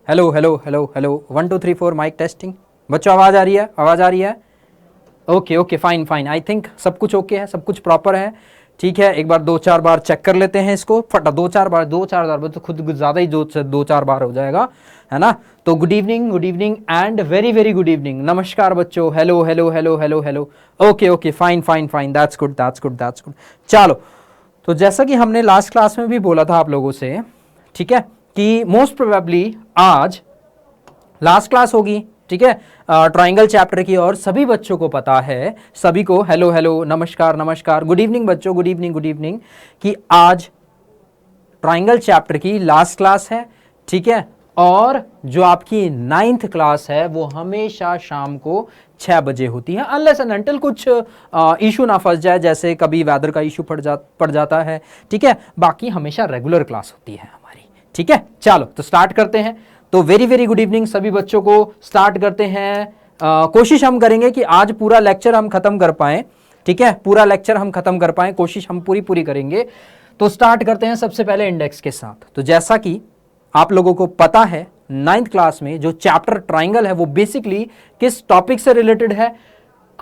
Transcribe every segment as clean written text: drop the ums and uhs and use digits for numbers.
Hello hello hello hello 1 2 3 4 mic testing. बच्चों आवाज़ आ रही है? आवाज़ आ रही है? Okay okay fine fine. I think सब कुछ ओके है, सब कुछ प्रॉपर है। ठीक है, एक बार 2-4 बार चेक कर लेते हैं इसको फटा। 2-4 बार तो खुद ज़्यादा ही 2-4 बार हो जाएगा, है ना। तो good evening and very very good evening. नमस्कार बच्चों, hello hello hello hello hello. Okay okay fine fine fine, that's good that's good that's good. चलो, तो जैसा कि हमने लास्ट क्लास में भी बोला था आप लोगों से, ठीक है, कि मोस्ट प्रोबेबली आज लास्ट क्लास होगी, ठीक है, ट्राइंगल चैप्टर की। और सभी बच्चों को पता है, सभी को हेलो हेलो नमस्कार नमस्कार, गुड इवनिंग बच्चों, गुड इवनिंग, कि आज ट्राइंगल चैप्टर की लास्ट क्लास है, ठीक है। और जो आपकी 9th क्लास है वो हमेशा शाम को 6 बजे होती है, अनलेस एंड अनटिल कुछ इशू ना फंस जाए, जैसे कभी वेदर का इशू पड़ जाता है, ठीक है। बाकी हमेशा रेगुलर क्लास होती है हमारी, ठीक है। चलो तो स्टार्ट करते हैं। तो वेरी वेरी गुड इवनिंग सभी बच्चों को। स्टार्ट करते हैं। कोशिश हम करेंगे कि आज पूरा लेक्चर हम खत्म कर पाएं, ठीक है, पूरा लेक्चर हम खत्म कर पाएं, कोशिश हम पूरी करेंगे। तो स्टार्ट करते हैं सबसे पहले इंडेक्स के साथ। तो जैसा कि आप लोगों को पता है, 9th क्लास में जो चैप्टर ट्राइंगल है वो बेसिकली किस टॉपिक से रिलेटेड है?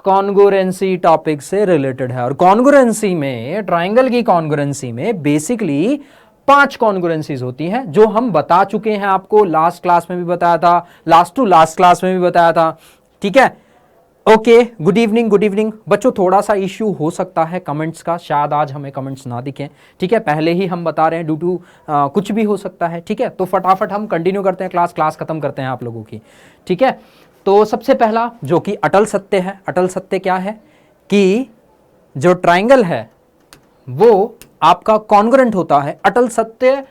कॉन्ग्रुएंसी टॉपिक से रिलेटेड है। और कॉन्ग्रुएंसी में, ट्राइंगल की कॉन्ग्रुएंसी में बेसिकली 5 कॉन्ग्रुएंसीज होती हैं, जो हम बता चुके हैं आपको। लास्ट क्लास में भी बताया था, लास्ट टू लास्ट क्लास में भी बताया था, ठीक है। ओके, गुड इवनिंग बच्चों। थोड़ा सा इश्यू हो सकता है कमेंट्स का, शायद आज हमें कमेंट्स ना दिखें, ठीक है, पहले ही हम बता रहे हैं, ड्यू टू कुछ भी हो सकता है, ठीक है। तो फटाफट हम कंटिन्यू करते हैं, क्लास खत्म करते हैं आप लोगों की, ठीक है। तो सबसे पहला जो कि अटल सत्य है। अटल सत्य क्या है? कि जो ट्राइंगल है वो आपका कॉन्ग्रुएंट होता है। अटल सत्य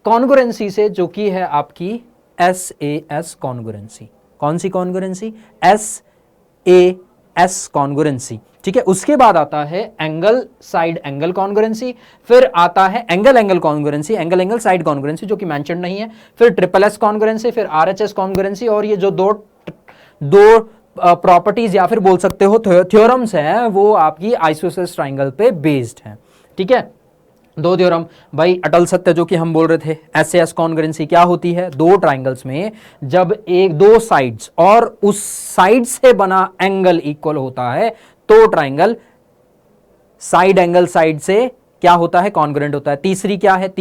कॉन्ग्रुएंसी से, जो कि है आपकी SAS कॉन्ग्रुएंसी। कौन सी कॉन्ग्रुएंसी? SAS कॉन्ग्रुएंसी, ठीक है। उसके बाद आता है एंगल साइड एंगल कॉन्ग्रुएंसी, फिर आता है angle congruency, angle side congruency जो कि मेंशन नहीं है, फिर SSS कॉन्ग्रुएंसी, फिर RHS कॉन्ग्रुएंसी। और ये जो दो प्रॉपर्टीज या फिर बोल सकते हो थ्योरम्स हैं, वो आपकी आइसोसेलेस ट्राइंगल पे बेस्ड हैं, ठीक है। 2 थ्योरम भाई। अटल सत्य जो कि हम बोल रहे थे, SAS कॉन्ग्रुएंसी क्या होती है? 2 ट्राइंगल्स में जब एक 2 साइड्स और उस साइड से बना एंगल इक्वल होता है तो ट्राइंगल साइड एंगल साइड से क्या होता है? कॉन्ग्रुएंट होता है। तीसरी क्या है?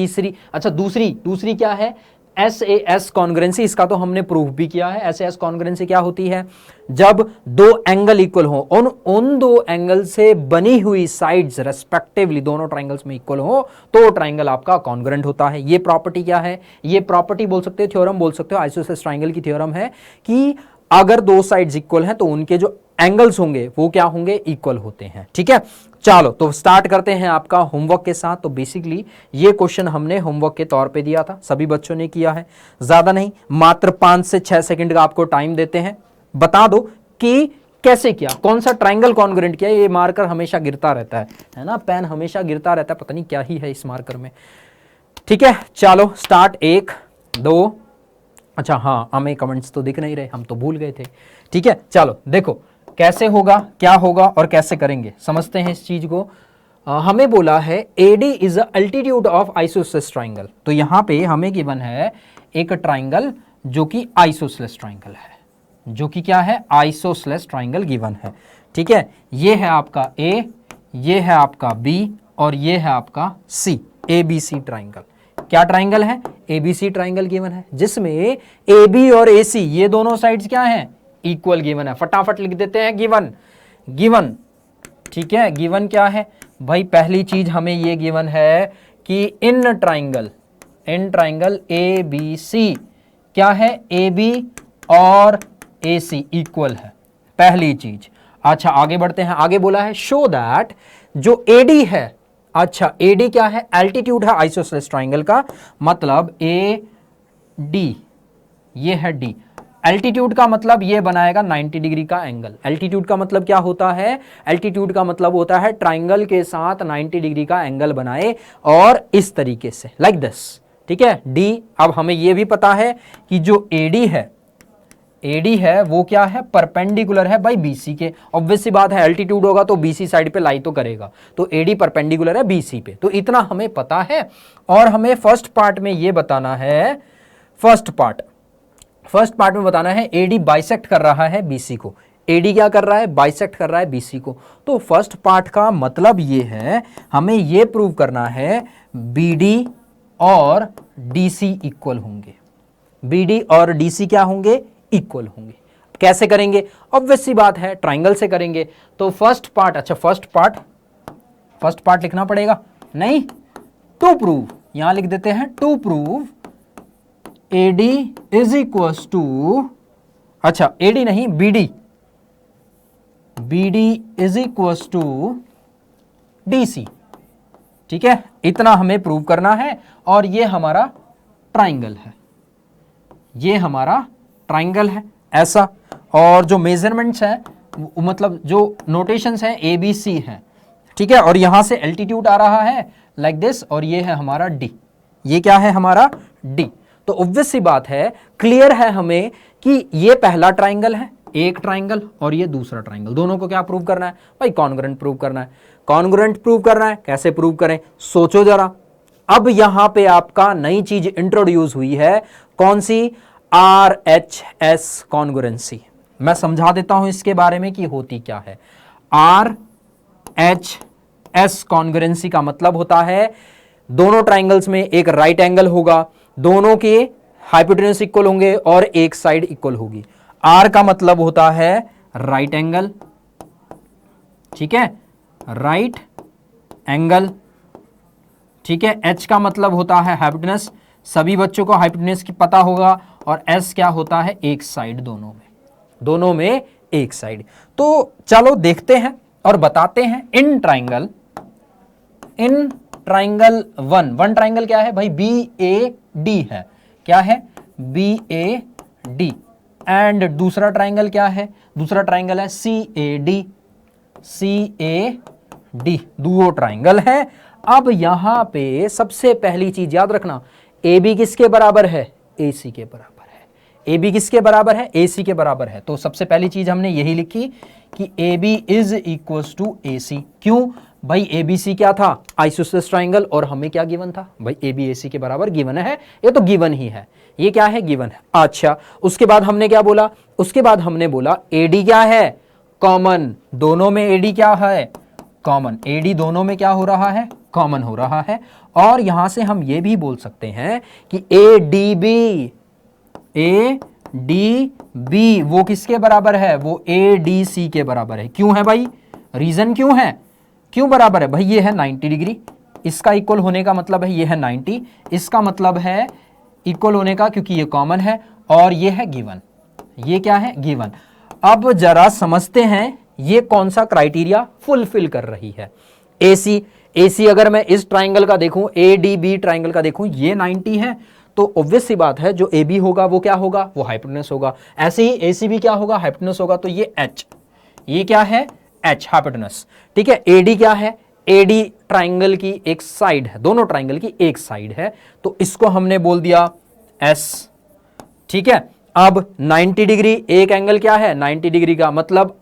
दूसरी क्या है? SAS congruency. इसका तो हमने प्रूफ भी किया है। SAS कॉन्ग्रुएंसी क्या होती है? जब 2 एंगल इक्वल हो, उन 2 एंगल से बनी हुई साइड्स रेस्पेक्टिवली दोनों ट्राइंगल्स में इक्वल हो तो ट्राइंगल आपका कॉन्ग्रुएंट होता है। ये प्रॉपर्टी क्या है? ये प्रॉपर्टी बोल सकते हो, थ्योरम बोल सकते हो, आइसोसेलेस ट्राइंगल की थ्योरम है कि अगर 2 साइड्स इक्वल हैं तो उनके जो एंगल्स होंगे वो क्या होंगे? इक्वल होते हैं, ठीक है। चलो तो स्टार्ट करते हैं आपका होमवर्क के साथ। तो बेसिकली ये क्वेश्चन हमने होमवर्क के तौर पे दिया था, सभी बच्चों ने किया है। ज्यादा नहीं, मात्र 5 से 6 सेकंड का आपको टाइम देते हैं। बता दो कि कैसे किया, कौन सा ट्राइंगल कॉन्ग्रुएंट किया। ये मार्कर हमेशा गिरता रहता है ना, पेन हमेशा गिरता रहता है, पता नहीं क्या ही है इस मार्कर में, ठीक है। चलो स्टार्ट। 1 2, अच्छा हाँ, हमें कमेंट्स तो दिख नहीं रहे, हम तो भूल गए थे, ठीक है। चलो देखो कैसे होगा, क्या होगा और कैसे करेंगे, समझते हैं इस चीज को। हमें बोला है AD is the altitude of isosceles triangle. तो यहां पे हमें गिवन है एक ट्राइंगल जो कि आइसोसेलेस ट्राइंगल है, जो कि क्या है? आइसोसेलेस ट्राइंगल गिवन है, ठीक है। ये है आपका A, ये है आपका B और ये है आपका C, ABC ट्राइंगल। क्या ट्राइंगल है? ABC ट्राइंगल गिवन है, जिसमें AB और AC ये दोनों साइड्स क्या हैं? इक्वल गिवन है। फटाफट लिख देते हैं गिवन, ठीक है। गिवन क्या है भाई? पहली चीज हमें ये गिवन है कि इन ट्राइंगल ABC क्या है? AB और AC इक्वल है, पहली चीज। अच्छा आगे बढ़ते हैं। आगे बोला है शो दैट जो AD है, अच्छा AD क्या है? एल्टीट्यूड है आइसोसेलेस ट्राइंगल का, मतलब AD ये है D। एल्टीट्यूड का मतलब ये बनाएगा 90 डिग्री का एंगल। एल्टीट्यूड का मतलब क्या होता है? एल्टीट्यूड का मतलब होता है ट्राइंगल के साथ 90 डिग्री का एंगल बनाए, और इस तरीके से लाइक दिस, ठीक है। D। अब हमें ये भी पता है कि जो AD है वो क्या है? परपेंडिकुलर है भाई BC के। ऑब्वियस सी बात है, एल्टीट्यूड होगा तो BC साइड पे लाई तो करेगा, तो AD परपेंडिकुलर है BC पे। तो इतना हमें पता है। और हमें फर्स्ट पार्ट में ये बताना है, फर्स्ट पार्ट फर्स्ट पार्ट में बताना है एडी बाइसेक्ट कर रहा है बीसी को। एडी क्या कर रहा है? बाइसेक्ट कर रहा है बीसी को। तो फर्स्ट पार्ट का मतलब ये है, हमें ये प्रूव करना है बीडी और डीसी इक्वल होंगे। बीडी और डीसी क्या होंगे? इक्वल होंगे। कैसे करेंगे? ऑब्वियस सी बात है, ट्राइंगल से करेंगे। तो फर्स्ट पार्ट, अच्छा फर्स्ट पार्ट लिखना पड़ेगा नहीं, टू प्रूव, यहां लिख देते हैं to prove AD is equal to, अच्छा AD नहीं BD is equal to DC। ठीक है, इतना हमें प्रूव करना है। और ये हमारा ट्राइंगल है, ये हमारा ट्राइंगल है ऐसा। और जो मेजरमेंट्स हैं, मतलब जो नोटेशंस हैं ABC हैं, ठीक है। और यहां से एल्टीट्यूड आ रहा है लाइक दिस, और ये है हमारा D। ये क्या है? हमारा D। तो ऑब्वियस सी बात है, क्लियर है हमें कि ये पहला ट्राइंगल है, एक ट्राइंगल, और ये दूसरा ट्राइंगल। दोनों को क्या प्रूव करना है भाई? कॉन्ग्रुएंट प्रूव करना है। कॉन्ग्रुएंट प्रूव करना है, कैसे प्रूव करें? सोचो जरा। अब यहां पे आपका नई चीज इंट्रोड्यूस हुई है, कौन सी? RHS congruency. मैं समझा देता हूं इसके बारे में कि होती क्या है। RHS कॉन्ग्रुएंसी का मतलब होता है दोनों ट्राइंगल्स में एक राइट एंगल होगा, दोनों के हाइपोटेन्यूज इक्वल होंगे और एक साइड इक्वल होगी। R का मतलब होता है राइट एंगल, ठीक है, राइट एंगल, ठीक है। H का मतलब होता है हाइपोटेन्यूज, सभी बच्चों को हाइपोटेन्यूज की पता होगा। और S क्या होता है? एक साइड, दोनों में एक साइड। तो चलो देखते हैं और बताते हैं। इन ट्राइंगल वन ट्राइंगल क्या है भाई? BAD है। क्या है? BAD। एंड दूसरा ट्राइंगल क्या है? दूसरा ट्राइंगल है CAD। दो ट्राइंगल है। अब यहां पे सबसे पहली चीज याद रखना, AB किसके बराबर है? AC के बराबर है। AB किसके बराबर है? AC के बराबर है। तो सबसे पहली चीज हमने यही लिखी कि AB is equal to AC। क्यों भाई? ABC क्या था? Isosceles triangle. और हमें क्या गिवन था भाई? AB AC के बराबर गिवन है। ये तो गिवन ही है, ये क्या है? गिवन है। अच्छा, उसके बाद हमने क्या बोला? उसके बाद हमने बोला AD क्या है? कॉमन। दोनों में AD क्या है? कॉमन। AD दोनों में क्या हो रहा है? कॉमन हो रहा है। और यहां से हम ये भी बोल सकते हैं कि ADB वो किसके बराबर है? वो ADC के बराबर है। क्यों है भाई? रीजन क्यों है? क्यों बराबर है भाई? ये है 90 डिग्री, इसका इक्वल होने का मतलब है ये है 90, इसका मतलब है इक्वल होने का, क्योंकि ये कॉमन है और ये है गिवन। ये क्या है? गिवन। अब जरा समझते हैं ये कौन सा क्राइटेरिया फुलफिल कर रही है। AC अगर मैं इस ट्राइंगल का देखूं, ADB ट्राइंगल का देखूं, ये 90 है, तो ऑब्वियस सी बात है जो AB होगा वो क्या होगा? वो हाइपोटेन्यूज होगा। ऐसे ही AC भी क्या होगा? हाइपोटेन्यूज होगा। तो ये H, ये क्या है? H hypotenuse. ठीक है। AD क्या है? AD ट्राइंगल की एक साइड है, दोनों ट्राइंगल की एक साइड है, तो इसको हमने बोल दिया S। ठीक है। अब 90 डिग्री एक एंगल क्या है? 90 डिग्री का मतलब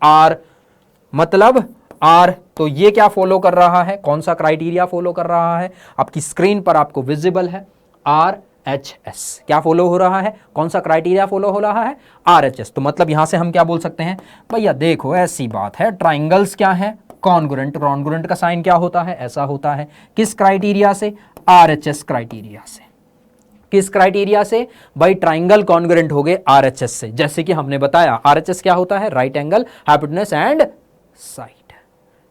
R, तो ये क्या फॉलो कर रहा है? कौन सा क्राइटेरिया फॉलो कर रहा है? आपकी स्क्रीन पर आपको विजिबल है, RHS। क्या फॉलो हो रहा है? कौन सा क्राइटेरिया फॉलो हो रहा है? RHS। तो मतलब यहां से हम क्या बोल सकते हैं भैया? देखो ऐसी बात है, ट्राइंगल्स क्या है? कॉन्ग्रुएंट। कॉन्ग्रुएंट का साइन क्या होता है? ऐसा होता है। किस क्राइटेरिया से? RHS क्राइटेरिया से। किस क्राइटेरिया से भाई? ट्राइंगल कॉन्ग्रुएंट हो गए RHS से। जैसे कि हमने बताया RHS क्या होता है? Right angle, hypotenuse and side.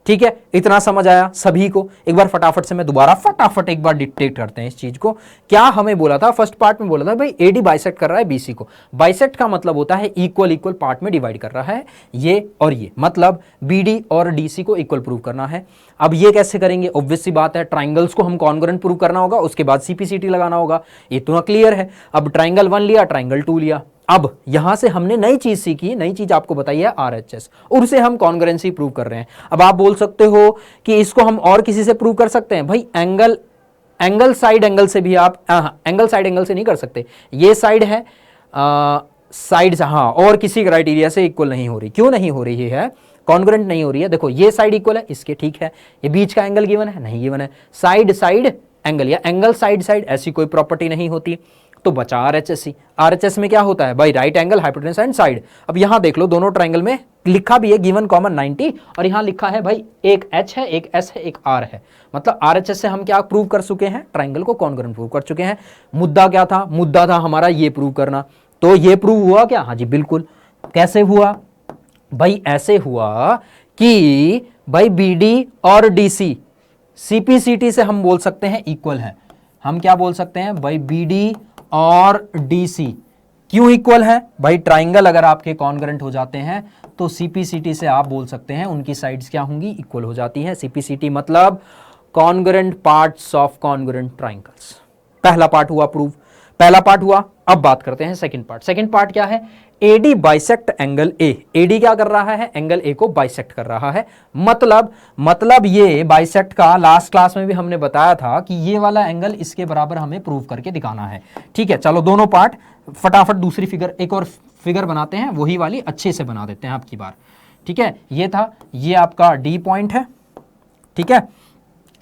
ठीक है, इतना समझ आया सभी को? एक बार फटाफट से मैं दोबारा फटाफट एक बार डिटेक्ट करते हैं इस चीज को। क्या हमें बोला था? फर्स्ट पार्ट में बोला था भाई AD बाइसेक्ट कर रहा है BC को। बाइसेक्ट का मतलब होता है इक्वल पार्ट में डिवाइड कर रहा है, ये और ये, मतलब BD और DC को इक्वल प्रूव करना है। अब ये कैसे करेंगे? ऑब्वियस सी बात है, ट्राइंगल्स को हम कॉन्ग्रुएंट प्रूव करना होगा, उसके बाद CPCT लगाना होगा। इतना क्लियर है। अब ट्राइंगल 1 लिया, ट्राइंगल 2 लिया। अब यहां से हमने नई चीज सीखी, नई चीज आपको बताई है RHS, और उसे हम कॉन्ग्रुएंसी प्रूव कर रहे हैं। अब आप बोल सकते हो कि इसको हम और किसी से प्रूव कर सकते हैं भाई? एंगल साइड एंगल से भी आप, एंगल साइड एंगल से नहीं कर सकते। ये साइड है, साइड से, हाँ, और किसी क्राइटेरिया से इक्वल नहीं हो रही। क्यों नहीं हो रही है? कॉन्ग्रुएंट नहीं हो रही है। देखो ये साइड इक्वल है इसके, ठीक है। ये बीच का एंगल गिवन है? नहीं गिवन है। साइड एंगल या एंगल साइड ऐसी कोई प्रॉपर्टी नहीं होती। तो बचा आरएचएस। आरएचएस में क्या होता है भाई, right angle, hypotenuse and side. अब यहां देख लो दोनों ट्राइंगल में लिखा भी है गिवन कॉमन 90, और यहां लिखा है भाई एक एच है, एक एस है, एक आर है। मतलब आरएचएस से हम क्या प्रूव कर चुके हैं, ट्राइंगल को कॉन्ग्रुएंट प्रूव कर चुके हैं। मुद्दा क्या था, मुद्दा था हमारा ये प्रूव करना। तो ये प्रूव हुआ क्या, हाँ जी बिल्कुल। कैसे हुआ भाई, ऐसे हुआ कि भाई बीडी और डीसी सीपीसीटी से हम बोल सकते हैं इक्वल है। हम क्या बोल सकते हैं भाई, बीडी और डीसी क्यों इक्वल है भाई, ट्राइंगल अगर आपके कॉन्ग्रुएंट हो जाते हैं तो सीपीसीटी से आप बोल सकते हैं उनकी साइड्स क्या होंगी, इक्वल हो जाती हैं। सीपीसीटी मतलब congruent parts of congruent triangles. पहला पार्ट हुआ प्रूव, पहला पार्ट हुआ। अब बात करते हैं सेकंड पार्ट। सेकंड पार्ट क्या है, AD bisect angle A. AD क्या कर रहा है, एंगल ए को बाइसेक्ट कर रहा है। मतलब ये बाइसेक्ट का लास्ट क्लास में भी हमने बताया था कि ये वाला एंगल इसके बराबर हमें प्रूव करके दिखाना है। ठीक है, चलो दोनों पार्ट फटाफट दूसरी फिगर, एक और फिगर बनाते हैं, वही वाली अच्छे से बना देते हैं आपकी बार। ठीक है, ये था, ये आपका डी पॉइंट है। ठीक है,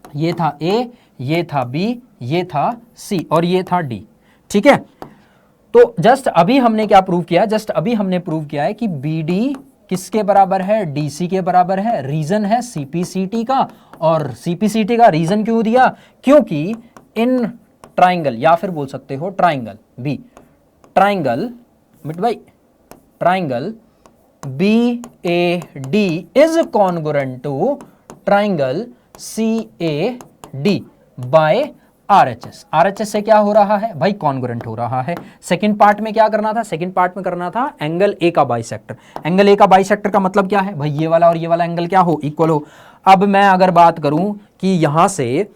ये था ए, ये था बी, ये था सी और ये था डी। ठीक है, तो जस्ट अभी हमने क्या प्रूव किया, जस्ट अभी हमने प्रूव किया है कि बीडी किसके बराबर है, डीसी के बराबर है। रीजन है सीपीसीटी का, और सीपीसीटी का रीजन क्यों दिया, क्योंकि इन ट्राइंगल, या फिर बोल सकते हो ट्राइंगल बी, ट्राइंगल मिट भाई, triangle B A D is congruent to triangle C A D by RHS. RHS से क्या हो रहा है भाई, कॉन्ग्रुएंट हो रहा है। सेकंड पार्ट में क्या करना था, सेकंड पार्ट में करना था एंगल ए का बाइसेक्टर। एंगल ए का बाइसेक्टर का मतलब क्या है भाई, ये वाला और ये वाला एंगल क्या हो, इक्वल हो। अब मैं अगर बात करूं कि यहां से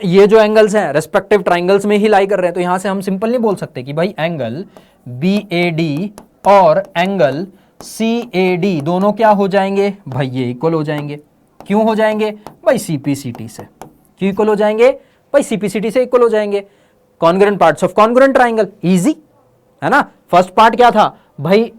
ये जो एंगल्स हैं रेस्पेक्टिव ट्राइंगल्स में ही लाई कर रहे हैं, तो यहां से हम सिंपल नहीं बोल सकते कि भाई एंगल बी ए डी और एंगल सी ए डी दोनों क्या हो जाएंगे भाई, ये इक्वल हो जाएंगे। क्यों हो जाएंगे भाई, सीपीसीटी से। क्यों इक्वल हो जाएंगे भाई, सीपीसीटी से इक्वल हो जाएंगे। Congruent parts of congruent triangle, easy है ना। फर्स्ट पार्ट क्या था भाई,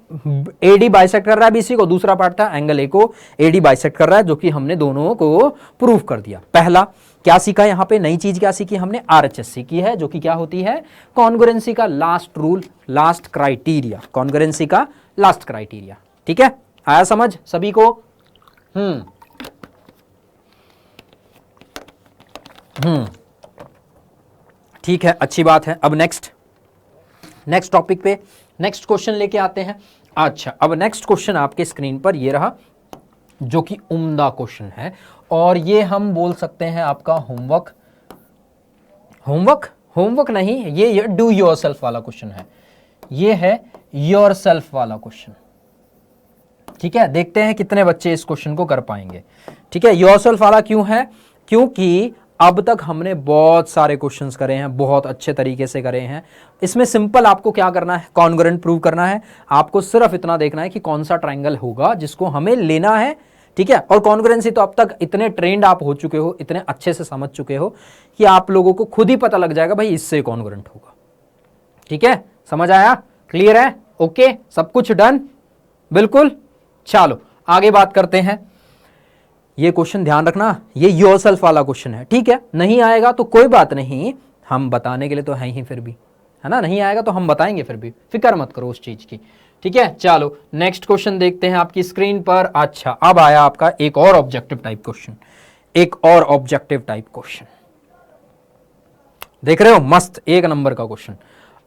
एडी बाइसेक्ट कर रहा है बीसी को, दूसरा पार्ट था एंगल ए को एडी बाइसेक्ट कर रहा है, जो कि हमने दोनों को प्रूव कर दिया। पहला क्या सीखा, यहां पे नई चीज क्या सीखी हमने, आरएचएस सीखी है, जो कि क्या होती है, कॉन्ग्रुएंसी का last rule, last criteria, congruency का लास्ट क्राइटेरिया। ठीक है, आया समझ सभी को। ठीक है, अच्छी बात है। अब नेक्स्ट टॉपिक पे नेक्स्ट क्वेश्चन लेके आते हैं। अच्छा, अब नेक्स्ट क्वेश्चन आपके स्क्रीन पर ये रहा, जो कि उम्दा क्वेश्चन है, और ये हम बोल सकते हैं आपका होमवर्क नहीं, ये डू योरसेल्फ वाला क्वेश्चन है। ये है योरसेल्फ वाला क्वेश्चन। ठीक है, देखते हैं कितने बच्चे इस क्वेश्चन को कर पाएंगे। ठीक है, योरसेल्फ वाला क्यों है, क्योंकि अब तक हमने बहुत सारे क्वेश्चंस करे हैं, बहुत अच्छे तरीके से करे हैं। इसमें सिंपल आपको क्या करना है, कॉन्ग्रुएंट प्रूव करना है। आपको सिर्फ इतना देखना है कि कौन सा ट्राइंगल होगा जिसको हमें लेना है। ठीक है, और कॉन्ग्रुएंसी तो अब तक इतने ट्रेंड आप हो चुके हो, इतने अच्छे से समझ चुके हो कि आप लोगों को खुद ही पता लग जाएगा भाई इससे कॉन्ग्रुएंट होगा। ठीक है, समझ आया, क्लियर है, ओके, सब कुछ डन, बिल्कुल। चलो आगे बात करते हैं। ये क्वेश्चन ध्यान रखना, ये योरसेल्फ वाला क्वेश्चन है। ठीक है, नहीं आएगा तो कोई बात नहीं, हम बताने के लिए तो हैं ही फिर भी, है ना। नहीं आएगा तो हम बताएंगे फिर भी, फिक्र मत करो उस चीज की। ठीक है, चलो नेक्स्ट क्वेश्चन देखते हैं आपकी स्क्रीन पर। अच्छा, अब आया आपका एक और ऑब्जेक्टिव टाइप क्वेश्चन, एक और ऑब्जेक्टिव टाइप क्वेश्चन, देख रहे हो, मस्त एक नंबर का क्वेश्चन।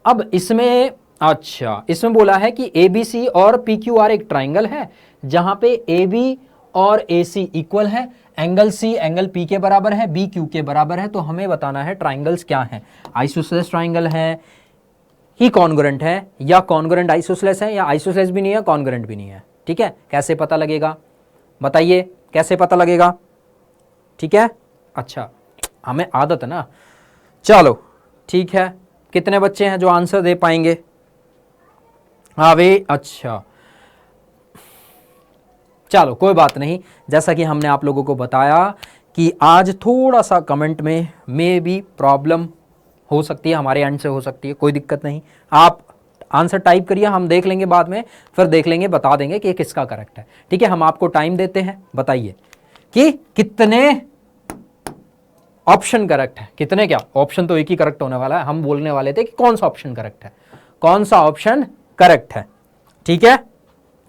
अब इसमें अच्छा, इसमें बोला है कि एबीसी और पीक्यूआर एक ट्राइंगल है, जहां पे एबी और AC इक्वल है, एंगल C एंगल P के बराबर है, B Q के बराबर है। तो हमें बताना है ट्राइंगल्स क्या हैं, आइसोसेलेस ट्राइंगल है ही कॉन्ग्रुएंट है, या कॉन्ग्रुएंट आइसोसेलेस है, या आइसोसेलेस भी नहीं है कॉन्ग्रुएंट भी नहीं है। ठीक है, कैसे पता लगेगा बताइए, कैसे पता लगेगा। ठीक है, अच्छा हमें आदत है ना। चलो ठीक है, कितने बच्चे हैं जो आंसर दे पाएंगे, हाँ वे, अच्छा चलो कोई बात नहीं। जैसा कि हमने आप लोगों को बताया कि आज थोड़ा सा कमेंट में मे भी प्रॉब्लम हो सकती है, हमारे एंड से हो सकती है, कोई दिक्कत नहीं। आप आंसर टाइप करिए, हम देख लेंगे बाद में, फिर देख लेंगे, बता देंगे कि किसका करेक्ट है। ठीक है, हम आपको टाइम देते हैं, बताइए कि कितने ऑप्शन करेक्ट है। कितने क्या, ऑप्शन तो एक ही करेक्ट होने वाला है, हम बोलने वाले थे कि कौन सा ऑप्शन करेक्ट है, कौन सा ऑप्शन करेक्ट है। ठीक है,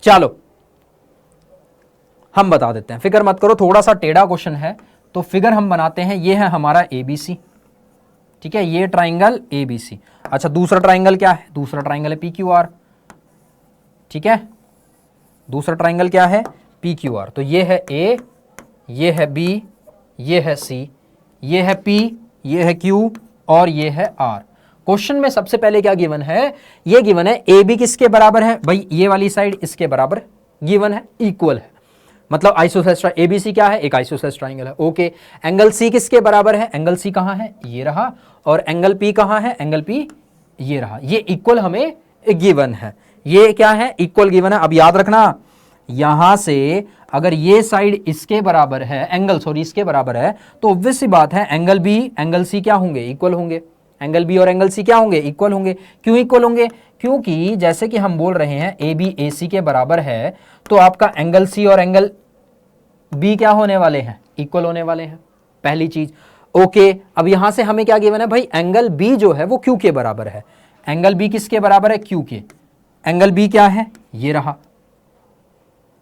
चलो हम बता देते हैं, फिक्र मत करो, थोड़ा सा टेढ़ा क्वेश्चन है तो फिगर हम बनाते हैं। ये है हमारा एबीसी, ठीक है, ये ट्राइंगल एबीसी। अच्छा, दूसरा ट्राइंगल क्या है, दूसरा ट्राइंगल है पी क्यू आर। ठीक है, दूसरा ट्राइंगल क्या है, पी क्यू आर। तो ये है ए, ये है बी, ये है सी, ये है पी, ये है क्यू और ये है आर। क्वेश्चन में सबसे पहले क्या गिवन है, ये गिवन है ए बी किसके बराबर है, भाई ये वाली साइड इसके बराबर गिवन है, इक्वल है, मतलब आइसोसेलेस एबीसी क्या है, एक आइसोसेलेस ट्राइंगल है। ओके, एंगल सी किसके बराबर है, एंगल सी कहां है, ये रहा, और एंगल पी कहां है, एंगल पी ये रहा, ये इक्वल हमें गिवन है, ये क्या है, इक्वल गिवन है। अब याद रखना, यहां से अगर ये साइड इसके बराबर है, एंगल सॉरी इसके बराबर है, तो ऑब्वियस सी बात है एंगल बी एंगल सी क्या होंगे, इक्वल होंगे, एंगल बी और एंगल सी क्या होंगे, इक्वल होंगे। क्यों इक्वल होंगे, क्योंकि जैसे कि हम बोल रहे हैं ए बी ए सी के बराबर है, तो आपका एंगल सी और एंगल बी क्या होने वाले हैं, इक्वल होने वाले हैं, पहली चीज। ओके, अब यहां से हमें क्या गिवन है भाई, एंगल बी जो है वो क्यू के बराबर है, एंगल बी किसके बराबर है, क्यू के। एंगल बी क्या है, ये रहा,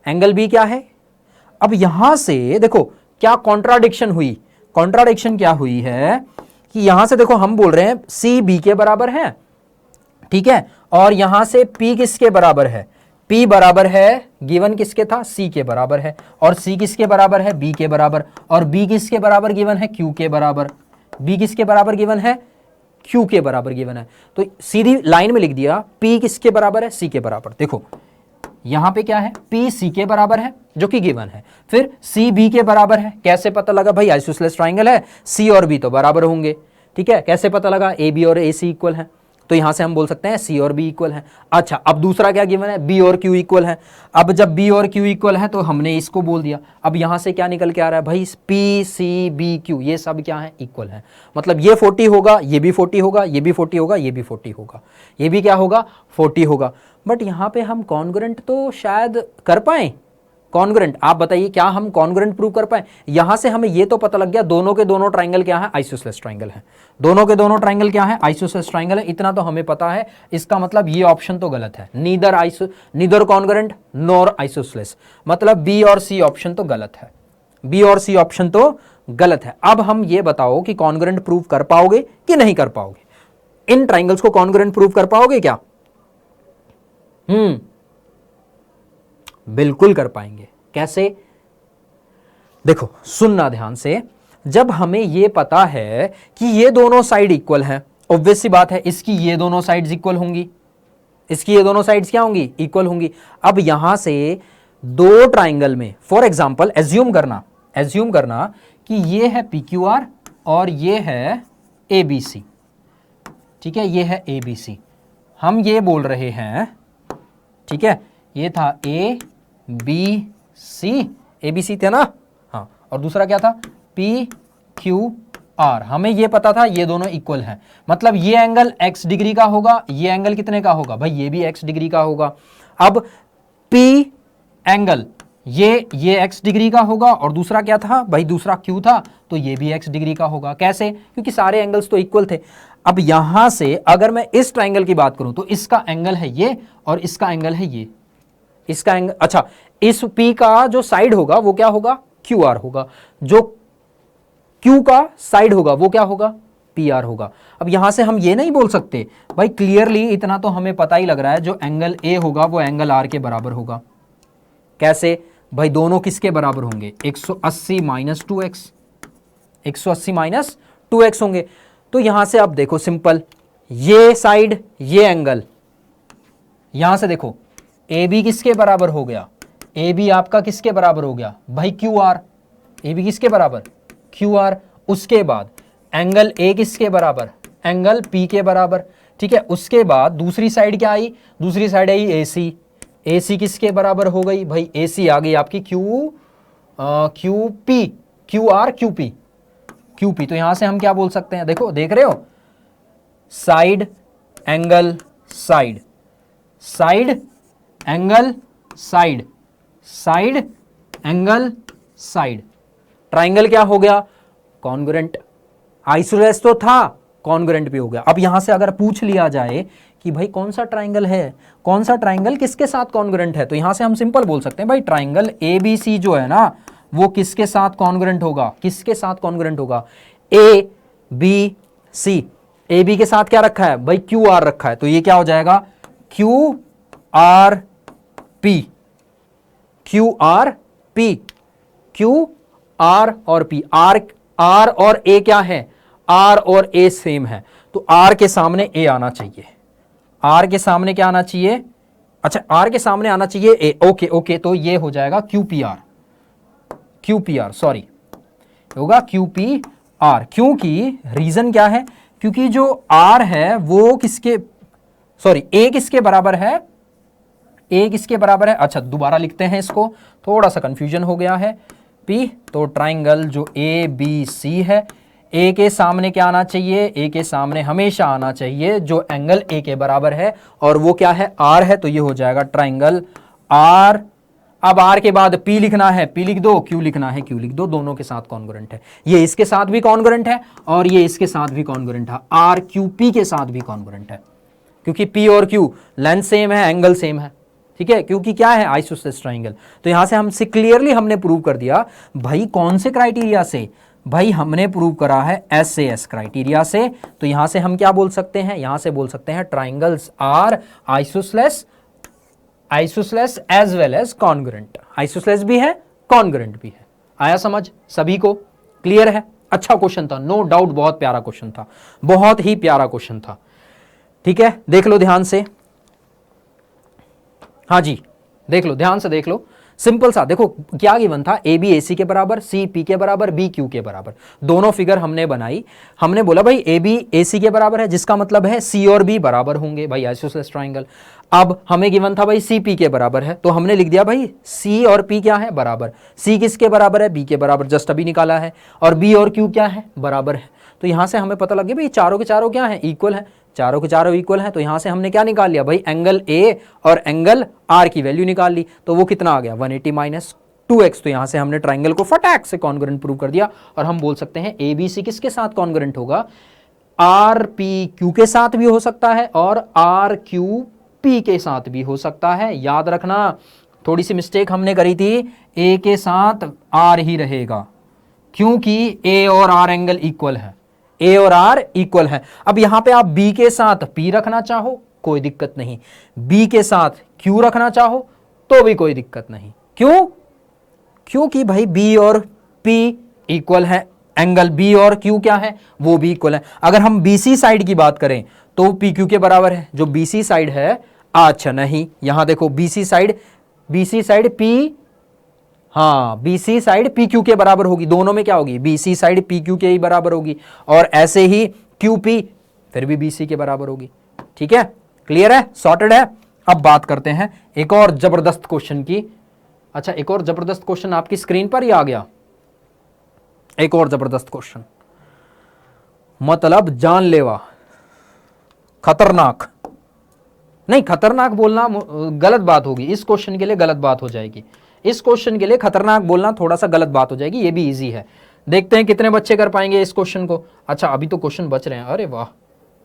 एंगल बी क्या है। अब यहां से देखो क्या कॉन्ट्राडिक्शन हुई, कॉन्ट्राडिक्शन क्या हुई है कि यहां से देखो हम बोल रहे हैं सी बी के बराबर है, ठीक है, और यहां से पी किसके बराबर है, P बराबर है गिवन किसके था, C के बराबर है, और C किसके बराबर है, B के बराबर, और B किसके बराबर गिवन है, Q के बराबर, B किसके बराबर गिवन है, Q के बराबर गिवन है। तो सीधी लाइन में लिख दिया P किसके बराबर है, C के बराबर। देखो यहां पे क्या है, P C के बराबर है जो कि गिवन है, फिर C B के बराबर है। कैसे पता लगा भाई, आइसोसेलेस ट्राइंगल है, C और B तो बराबर होंगे, ठीक है। कैसे पता लगा, A B और AC इक्वल है, तो यहां से हम बोल सकते हैं सी और बी इक्वल है। अच्छा, अब दूसरा क्या गिवन है, बी और क्यू इक्वल है। अब जब बी और क्यू इक्वल है तो हमने इसको बोल दिया। अब यहां से क्या निकल के आ रहा है भाई, पी सी बी क्यू ये सब क्या है, इक्वल है, मतलब ये 40 होगा, ये भी 40 होगा, ये भी 40 होगा, ये भी 40 होगा, ये भी क्या होगा, 40 होगा। बट यहां पे हम कॉन्ग्रुएंट तो शायद कर पाए, कॉन्ग्रुएंट आप बताइए क्या हम कॉन्ग्रुएंट प्रूव कर पाए। यहां से हमें ये तो पता लग गया दोनों के दोनों ट्राइंगल क्या है, आइसोसेलेस ट्राइंगल है, दोनों के दोनों ट्राइंगल क्या है, आइसोसेलेस ट्राइंगल है, इतना तो हमें पता है। इसका मतलब ये ऑप्शन तो गलत है, नीदर कॉन्ग्रुएंट नॉर आइसोसेलेस, मतलब बी और सी ऑप्शन तो गलत है, बी और सी ऑप्शन तो गलत है। अब हम ये बताओ कि कॉन्ग्रुएंट प्रूव कर पाओगे कि नहीं कर पाओगे, इन ट्राइंगल्स को कॉन्ग्रुएंट प्रूव कर पाओगे क्या, बिल्कुल कर पाएंगे। कैसे, देखो सुनना ध्यान से, जब हमें यह पता है कि ये दोनों साइड इक्वल हैं, ऑब्वियस सी बात है इसकी ये दोनों साइड्स इक्वल होंगी, इसकी ये दोनों साइड्स क्या होंगी, इक्वल होंगी। अब यहां से दो ट्राइंगल में फॉर एग्जांपल एज्यूम करना कि ये है PQR और ये है ABC, ठीक है, ये है ABC। हम ये बोल रहे हैं, ठीक है, ये था ABC थे ना, हाँ, और दूसरा क्या था PQR। हमें ये पता था ये दोनों इक्वल हैं, मतलब ये एंगल x डिग्री का होगा, ये एंगल कितने का होगा भाई, ये भी x डिग्री का होगा। अब P एंगल ये x डिग्री का होगा, और दूसरा क्या था भाई, दूसरा Q था, तो ये भी x डिग्री का होगा। कैसे, क्योंकि सारे एंगल्स तो इक्वल थे। अब यहां से अगर मैं इस ट्राइंगल की बात करूं तो इसका एंगल है ये और इसका एंगल है ये, इसका एंगल, अच्छा इस P का जो साइड होगा वो क्या होगा, QR होगा, जो Q का साइड होगा वो क्या होगा, PR होगा। अब यहां से हम ये नहीं बोल सकते भाई, क्लियरली इतना तो हमें पता ही लग रहा है जो एंगल A होगा वो एंगल R के बराबर होगा। कैसे भाई, दोनों किसके बराबर होंगे, 180 माइनस 2x, 180 माइनस 2x होंगे। तो यहां से आप देखो सिंपल, ये साइड ये एंगल, यहां से देखो AB किसके बराबर हो गया, AB आपका किसके बराबर हो गया भाई QR, AB किसके बराबर QR। उसके बाद एंगल A किसके बराबर, एंगल P के बराबर, ठीक है। उसके बाद दूसरी साइड क्या आई, दूसरी साइड आई AC, AC किसके बराबर हो गई भाई, AC आ गई आपकी QP, QR QP। तो यहां से हम क्या बोल सकते हैं, देखो देख रहे हो, side angle side, side angle side, side angle side, triangle क्या हो गया, कॉन्ग्रुएंट। आइसोसेलेस तो था, कॉन्ग्रुएंट भी हो गया। अब यहां से अगर पूछ लिया जाए कि भाई कौन सा ट्राइंगल है, कौन सा ट्राइंगल किसके साथ कॉन्ग्रुएंट है, तो यहां से हम सिंपल बोल सकते हैं भाई ट्राइंगल ABC जो है ना वो किसके साथ कॉन्ग्रुएंट होगा, किसके साथ कॉन्ग्रुएंट होगा, ABC। AB के साथ क्या रखा है भाई, QR रखा है, तो ये क्या हो जाएगा QRP, QRP, QR और P, R और A क्या है, R और A सेम है, तो R के सामने A आना चाहिए, R के सामने क्या आना चाहिए, अच्छा R के सामने आना चाहिए A, ओके ओके, तो ये हो जाएगा QPR, सॉरी होगा QPR, क्योंकि रीजन क्या है, क्योंकि जो R है वो किसके, सॉरी A किसके बराबर है, A किसके बराबर है, अच्छा दोबारा लिखते हैं इसको, थोड़ा सा कंफ्यूजन हो गया है, P, तो ट्राइंगल जो ABC है, A के सामने क्या आना चाहिए, A के सामने हमेशा आना चाहिए जो एंगल A के बराबर है, और वो क्या है, R है, तो ये हो जाएगा ट्राइंगल R। अब R के बाद P लिखना है, P लिख दो, Q लिखना है, Q लिख दो, दोनों के साथ कॉन्ग्रुएंट है, ये इसके साथ भी कॉन्ग्रुएंट है और ये इसके साथ भी कॉन्ग्रुएंट है, RQP के साथ भी कॉन्ग्रुएंट है, क्योंकि P और Q लेंथ सेम है, एंगल सेम है, ठीक है, क्योंकि क्या है आइसोसेलेस ट्राइंगल। तो यहां से हमसे क्लियरली हमने प्रूव कर दिया भाई कौन से क्राइटेरिया से, भाई हमने प्रूव करा है SAS क्राइटेरिया से, तो यहां से हम क्या बोल सकते हैं, यहां से बोल सकते हैं triangles are isosceles as well as congruent, isosceles भी है कॉन्ग्रुएंट भी है। आया समझ सभी को, क्लियर है, अच्छा क्वेश्चन था, नो डाउट बहुत प्यारा क्वेश्चन था, बहुत ही प्यारा क्वेश्चन था, ठीक है, देख लो ध्यान से, हाँ जी देख लो ध्यान से देख लो, सिंपल सा देखो क्या गिवन था, AB AC के बराबर, C P के बराबर, B Q के बराबर, दोनों फिगर हमने बनाई, हमने बोला भाई AB AC के बराबर है, जिसका मतलब है C और B बराबर होंगे भाई आइसोसेलेस ट्राइंगल। अब हमें गिवन था भाई C P के बराबर है, तो हमने लिख दिया भाई C और P क्या है बराबर, C किसके बराबर है, B के बराबर, जस्ट अभी निकाला है, और B और Q क्या है बराबर है, तो यहां से हमें पता लग गया भाई चारों के चारों क्या है, इक्वल है, चारों के चारों इक्वल हैं, तो यहां से हमने क्या निकाल लिया भाई एंगल A और एंगल R की वैल्यू निकाल ली, तो वो कितना आ गया 180 माइनस 2x, तो यहां से हमने ट्राइंगल को फटाक से कॉन्ग्रुएंट प्रूव कर दिया, और हम बोल सकते हैं ABC किसके साथ कॉन्ग्रुएंट होगा, RPQ के साथ भी हो सकता है और RQP के साथ भी हो सकता है। याद रखना थोड़ी सी मिस्टेक हमने करी थी, A के साथ R ही रहेगा क्योंकि A और R एंगल इक्वल है, A और R इक्वल है। अब यहां पे आप B के साथ P रखना चाहो कोई दिक्कत नहीं, B के साथ Q रखना चाहो तो भी कोई दिक्कत नहीं, क्यों, क्योंकि भाई B और P इक्वल है, एंगल B और Q क्या है वो भी इक्वल है। अगर हम BC साइड की बात करें तो PQ के बराबर है, जो BC साइड है, अच्छा नहीं यहां देखो BC साइड P, हाँ BC साइड PQ के बराबर होगी, दोनों में क्या होगी BC साइड PQ के ही बराबर होगी, और ऐसे ही QP फिर भी BC के बराबर होगी, ठीक है, क्लियर है, सॉर्टेड है। अब बात करते हैं एक और जबरदस्त क्वेश्चन की, अच्छा एक और जबरदस्त क्वेश्चन आपकी स्क्रीन पर ही आ गया, एक और जबरदस्त क्वेश्चन, मतलब जानलेवा, खतरनाक, नहीं खतरनाक बोलना गलत बात होगी, इस क्वेश्चन के लिए गलत बात हो जाएगी, इस क्वेश्चन के लिए खतरनाक बोलना थोड़ा सा गलत बात हो जाएगी, ये भी इजी है। देखते हैं कितने बच्चे कर पाएंगे इस क्वेश्चन को। अच्छा अभी तो क्वेश्चन बच रहे हैं, अरे वाह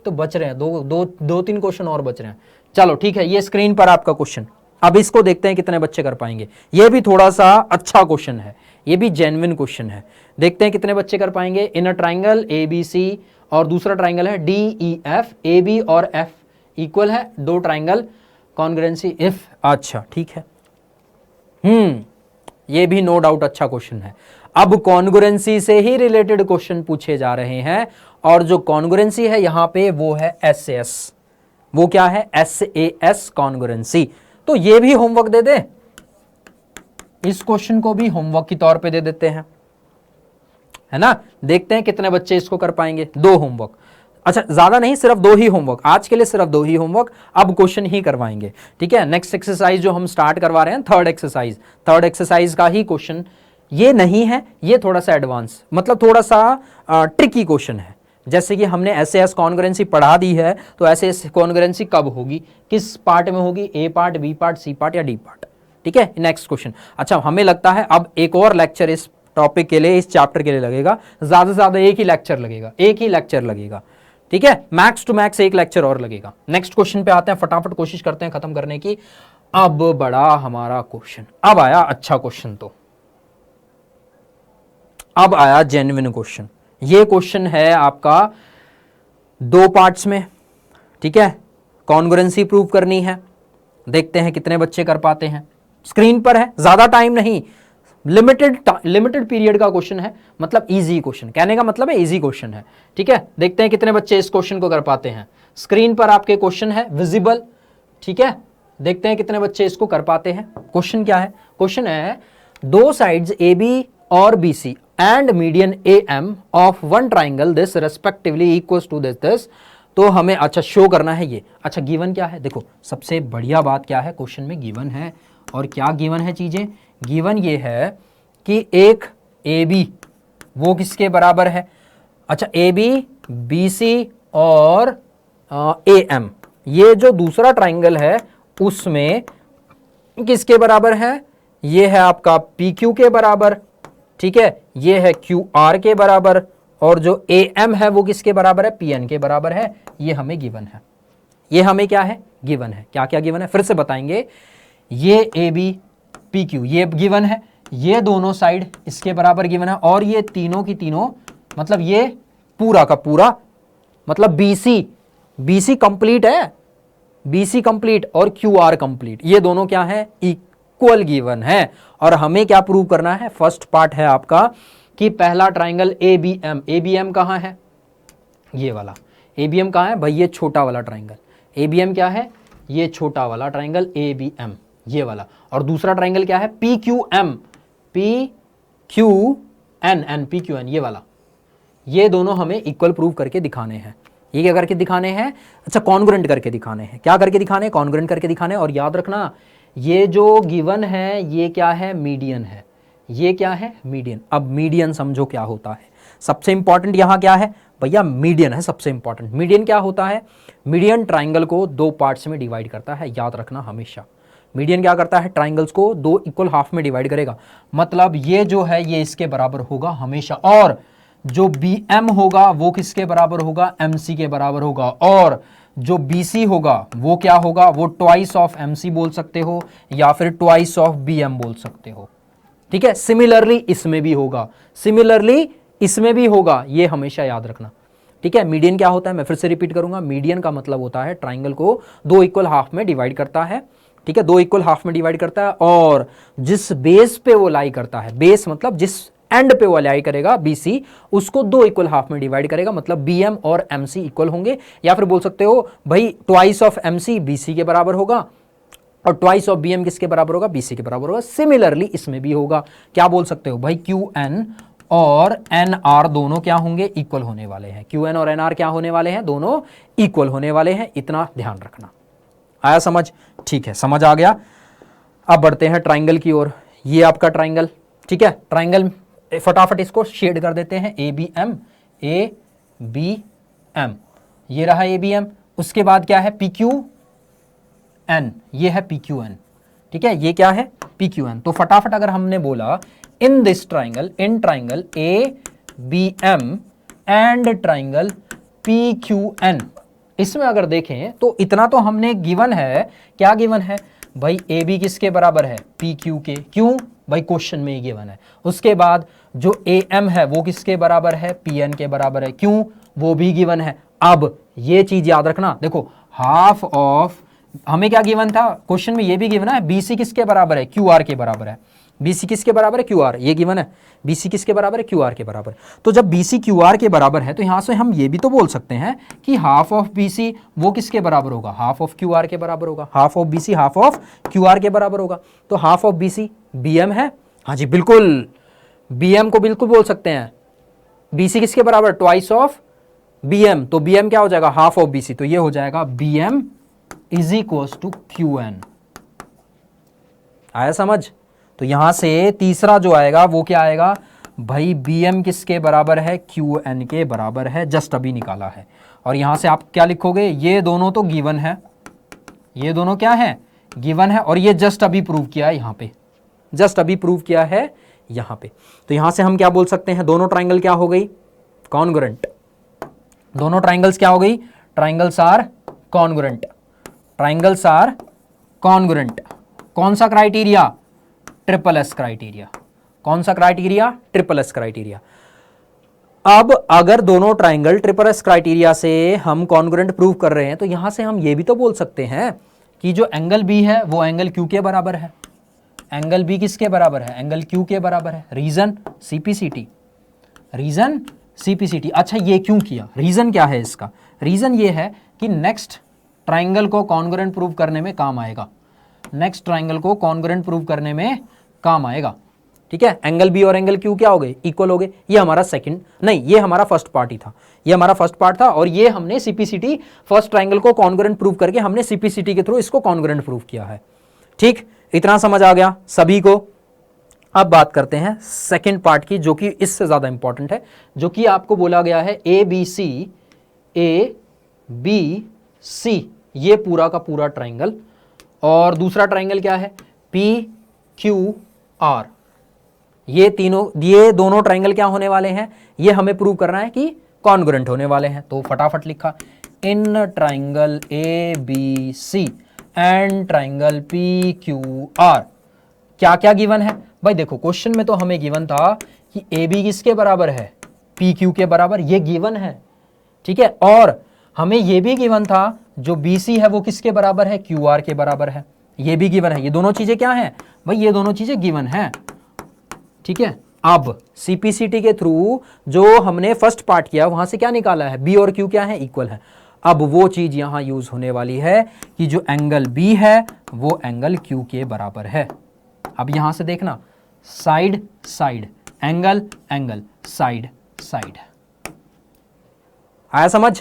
तो बच रहे हैं, दो तीन क्वेश्चन और बच रहे हैं, चलो ठीक है, ये स्क्रीन पर आपका क्वेश्चन, अब इसको देखते हैं कितने बच्चे कर पाएंगे। ये भी थोड़ा सा अच्छा क्वेश्चन है, ये भी जेन्युइन क्वेश्चन है, देखते हैं कितने बच्चे कर पाएंगे। इन अ ट्राइंगल ABC और दूसरा ट्राइंगल है DEF, AB और F इक्वल है, दो ट्राइंगल कॉन्ग्रुएंसी इफ, अच्छा ठीक है, ये भी नो डाउट अच्छा क्वेश्चन है। अब कॉन्ग्रुएंसी से ही रिलेटेड क्वेश्चन पूछे जा रहे हैं, और जो कॉन्ग्रुएंसी है यहां पे वो है SAS, वो क्या है SAS कॉन्ग्रुएंसी, तो ये भी होमवर्क दे दे, इस क्वेश्चन को भी होमवर्क की तौर पे दे देते हैं, है ना, देखते हैं कितने बच्चे इसको कर पाएंगे, दो होमवर्क, अच्छा ज्यादा नहीं सिर्फ दो ही होमवर्क, आज के लिए सिर्फ दो ही होमवर्क, अब क्वेश्चन ही करवाएंगे, ठीक है। नेक्स्ट एक्सरसाइज जो हम स्टार्ट करवा रहे हैं थर्ड एक्सरसाइज का ही क्वेश्चन ये नहीं है, ये थोड़ा सा एडवांस, मतलब थोड़ा सा ट्रिकी क्वेश्चन है। जैसे कि हमने SAS कॉन्ग्रुएंसी पढ़ा दी है, तो SAS कॉन्ग्रुएंसी कब होगी, किस पार्ट में होगी, A part, B part, C part या D पार्ट, ठीक है। नेक्स्ट क्वेश्चन, अच्छा हमें लगता है अब एक और लेक्चर इस टॉपिक के लिए, इस चैप्टर के लिए लगेगा, ज्यादा से ज्यादा एक ही लेक्चर लगेगा, ठीक है, मैक्स टू मैक्स एक लेक्चर और लगेगा। नेक्स्ट क्वेश्चन पे आते हैं, फटाफट कोशिश करते हैं खत्म करने की। अब बड़ा हमारा क्वेश्चन, अब आया अच्छा क्वेश्चन, तो अब आया जेन्युइन क्वेश्चन। ये क्वेश्चन है आपका 2 पार्ट्स में, ठीक है, कॉन्ग्रुएंसी प्रूव करनी है। देखते हैं कितने बच्चे कर पाते हैं। स्क्रीन पर है, ज्यादा टाइम नहीं, लिमिटेड पीरियड का क्वेश्चन है, मतलब इजी क्वेश्चन, कहने का मतलब है इजी क्वेश्चन है, ठीक है। देखते हैं कितने बच्चे इस क्वेश्चन को कर पाते हैं। स्क्रीन पर आपके क्वेश्चन है विजिबल, ठीक है, देखते हैं कितने बच्चे इसको कर पाते हैं। क्वेश्चन क्या है? क्वेश्चन है 2 साइड्स AB और BC and median AM of one triangle this respectively equals to this. तो हमें अच्छा शो करना है ये। अच्छा गिवन क्या है? देखो सबसे बढ़िया बात क्या है, क्वेश्चन में गिवन है, और क्या गिवन है चीजें? गिवन ये है कि एक AB वो किसके बराबर है? अच्छा AB BC और AM, ये जो दूसरा ट्राइंगल है उसमें किसके बराबर है? ये है आपका PQ के बराबर, ठीक है, ये है QR के बराबर, और जो AM है वो किसके बराबर है? PN के बराबर है। ये हमें गिवन है, ये हमें क्या है? गिवन है। क्या क्या गिवन है फिर से बताएंगे। ये AB PQ ये गिवन है, ये दोनों साइड इसके बराबर गिवन है, और ये तीनों की तीनों, मतलब ये पूरा का पूरा, मतलब BC कंप्लीट है, BC कंप्लीट और QR कंप्लीट, ये दोनों क्या है? इक्वल गिवन है। और हमें क्या प्रूव करना है? फर्स्ट पार्ट है आपका कि पहला ट्राइंगल ABM कहां है? ये वाला ABM कहां है भाई? ये छोटा वाला ट्राइंगल ABM क्या है? ये छोटा वाला ट्राइंगल ABM, ये वाला। और दूसरा ट्राइंगल क्या है? PQN, ये वाला। ये दोनों हमें इक्वल प्रूव करके दिखाने हैं। ये क्या करके दिखाने हैं? अच्छा कॉन्ग्रुएंट करके दिखाने हैं। क्या करके दिखाने हैं? कॉन्ग्रुएंट करके दिखाने हैं। और याद रखना ये जो गिवन है ये क्या है? मीडियन है। ये क्या है? मीडियन। अब मीडियन समझो क्या होता है। सबसे इंपॉर्टेंट यहां क्या है भैया? मीडियन है सबसे इंपॉर्टेंट। मीडियन क्या होता है? मीडियन ट्राइंगल को 2 पार्ट्स में डिवाइड करता है, याद रखना हमेशा। मीडियन क्या करता है? ट्राइंगल्स को 2 इक्वल हाफ में डिवाइड करेगा, मतलब ये जो है ये इसके बराबर होगा हमेशा, और जो BM होगा वो किसके बराबर होगा? MC के बराबर होगा, और जो BC होगा वो क्या होगा? वो ट्वाइस ऑफ MC बोल सकते हो या फिर ट्वाइस ऑफ BM बोल सकते हो, ठीक है। सिमिलरली इसमें भी होगा, सिमिलरली इसमें भी होगा, ये हमेशा याद रखना, ठीक है। मीडियन क्या होता है? मैं फिर से रिपीट करूंगा। मीडियन का मतलब होता है ट्राइंगल को 2 इक्वल हाफ में डिवाइड करता है, ठीक है, 2 इक्वल हाफ में डिवाइड करता है, और जिस बेस पे वो लाई करता है, बेस मतलब जिस एंड पे वो लाई करेगा BC, उसको 2 इक्वल हाफ में डिवाइड करेगा, मतलब BM और MC इक्वल होंगे। या फिर बोल सकते हो भाई ट्वाइस ऑफ MC BC के बराबर होगा, और ट्वाइस ऑफ BM किसके बराबर होगा? BC के बराबर होगा। सिमिलरली इसमें भी होगा। क्या बोल सकते हो भाई? QN और NR दोनों क्या होंगे? इक्वल होने वाले हैं। QN और NR क्या होने वाले हैं? दोनों इक्वल होने वाले हैं। इतना ध्यान रखना। आया समझ? ठीक है, समझ आ गया। अब बढ़ते हैं ट्राइंगल की ओर। ये आपका ट्राइंगल, ठीक है, ट्राइंगल फटाफट इसको शेड कर देते हैं। ABM, ये रहा ABM। उसके बाद क्या है? PQN, ये है PQN, ठीक है, ये क्या है? PQN। तो फटाफट अगर हमने बोला in this triangle, in triangle ABM and triangle PQN, इसमें अगर देखें तो इतना तो हमने गिवन है। क्या गिवन है भाई? AB किसके बराबर है? PQ के। क्यों भाई? क्वेश्चन में ही गिवन है। उसके बाद जो AM है वो किसके बराबर है? PN के बराबर है। क्यों? वो भी गिवन है। अब ये चीज याद रखना, देखो हाफ ऑफ, हमें क्या गिवन था क्वेश्चन में? ये भी गिवन है BC किसके बराबर है? QR के बराबर है। BC किसके बराबर है? QR, ये गिवन है। BC किसके बराबर है? QR के बराबर। तो जब BC QR के बराबर है तो यहां से हम ये भी तो बोल सकते हैं कि हाफ ऑफ BC वो किसके बराबर होगा? हाफ ऑफ QR के बराबर होगा। Half of BC half of QR के बराबर होगा। तो हाफ ऑफ BC BM है। हाँ जी बिल्कुल, BM को बिल्कुल बोल सकते हैं। BC किसके बराबर? Twice of BM। तो BM क्या हो जाएगा? Half of BC। तो ये हो जाएगा BM is equals to QN। आया समझ? तो यहां से तीसरा जो आएगा वो क्या आएगा भाई? BM किसके बराबर है? QN के बराबर है, जस्ट अभी निकाला है। और यहां से आप क्या लिखोगे? ये दोनों तो गिवन है, ये दोनों क्या है? गिवन है। और ये जस्ट अभी प्रूव किया है, यहां पे जस्ट अभी प्रूव किया है यहां पे। तो यहां से हम क्या बोल सकते हैं, दोनों ट्राइंगल क्या हो गई, कॉन्ग्रुएंट। दोनों ट्राइंगल्स क्या हो गई, triangles are congruent, triangles are congruent. कौन सा क्राइटेरिया, ट्रिपल एस क्राइटेरिया। कौन सा क्राइटेरिया, ट्रिपल एस क्राइटेरिया। अब अगर दोनों ट्राइंगल ट्रिपल एस क्राइटेरिया से हम कॉन्ग्रुएंट प्रूव कर रहे हैं तो यहां से हम ये भी तो बोल सकते हैं कि जो एंगल बी है वो एंगल क्यू के बराबर है। एंगल बी किसके बराबर है, एंगल क्यू के बराबर है। Reason CPCT, reason CPCT. अच्छा ये क्यों किया, रीजन क्या है इसका, रीजन ये है कि नेक्स्ट ट्राइंगल को कॉन्ग्रुएंट प्रूव करने में काम आएगा, नेक्स्ट ट्राइंगल को कॉन्ग्रुएंट प्रूव करने में काम आएगा। ठीक है, एंगल बी और एंगल क्यू क्या हो गए, इक्वल हो गए। ये हमारा सेकंड नहीं, ये हमारा फर्स्ट पार्ट ही था, ये हमारा फर्स्ट पार्ट था और ये हमने सीपीसीटी फर्स्ट ट्राइंगल को कॉन्ग्रुएंट प्रूव करके हमने सीपीसीटी के थ्रू इसको कॉन्ग्रुएंट प्रूव किया है। ठीक, इतना समझ आ गया सभी को। अब बात करते हैं सेकंड पार्ट की, जो कि इससे ज्यादा इंपॉर्टेंट है, जो कि आपको बोला गया है ए बी सी, ये पूरा का पूरा ट्राइंगल, और दूसरा ट्राइंगल क्या है, पी क्यू आर। ये दोनों ट्राइंगल क्या होने वाले हैं, ये हमें प्रूव करना है कि कॉन्ग्रुएंट होने वाले हैं। तो फटाफट लिखा, in triangle A B C and triangle P Q R क्या क्या गिवन है। भाई देखो क्वेश्चन में तो हमें गिवन था कि ए बी किसके बराबर है, पी क्यू के बराबर, ये गिवन है। ठीक है, और हमें ये भी गिवन था जो बी सी है वो किसके बराबर है, क्यू आर के बराबर है, ये भी गिवन है। ये दोनों चीजें क्या हैं भाई, ये दोनों चीजें गिवन है। ठीक है, अब सीपीसीटी के थ्रू जो हमने फर्स्ट पार्ट किया वहां से क्या निकाला है, बी और क्यू क्या है, इक्वल है। अब वो चीज यहां यूज होने वाली है कि जो एंगल बी है वो एंगल क्यू के बराबर है। अब यहां से देखना, side side, angle angle, side side. आया समझ,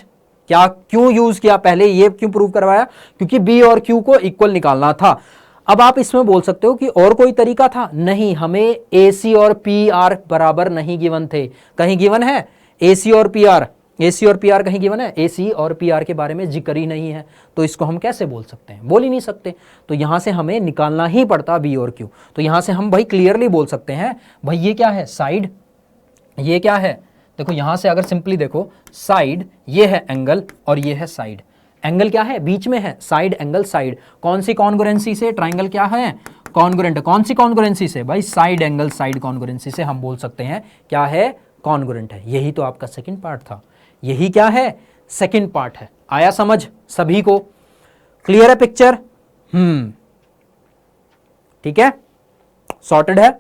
क्या क्यों यूज किया, पहले ये क्यों प्रूव करवाया, क्योंकि बी और क्यू को इक्वल निकालना था। अब आप इसमें बोल सकते हो कि और कोई तरीका था, नहीं, हमें ए सी और पी आर बराबर नहीं गिवन थे। कहीं गिवन है ए सी और पी आर, ए सी और पी आर कहीं गिवन है, ए सी और पी आर के बारे में जिक्र ही नहीं है, तो इसको हम कैसे बोल सकते हैं, बोल ही नहीं सकते। तो यहां से हमें निकालना ही पड़ता बी और क्यू। तो यहां से हम भाई क्लियरली बोल सकते हैं, भाई ये क्या है, साइड, ये क्या है, देखो यहां से अगर सिंपली देखो, साइड ये है एंगल और ये है साइड। एंगल क्या है, बीच में है, साइड एंगल साइड। कौन सी कॉन्ग्रुएंसी से ट्राइंगल क्या है, कॉन्ग्रुएंट। कौन सी कॉन्ग्रुएंसी से भाई, साइड एंगल साइड कॉन्ग्रुएंसी से हम बोल सकते हैं क्या है, कॉन्ग्रुएंट है। यही तो आपका सेकंड पार्ट था, यही क्या है, सेकंड पार्ट है। आया समझ सभी को, क्लियर है पिक्चर। ठीक है, सॉर्टेड है।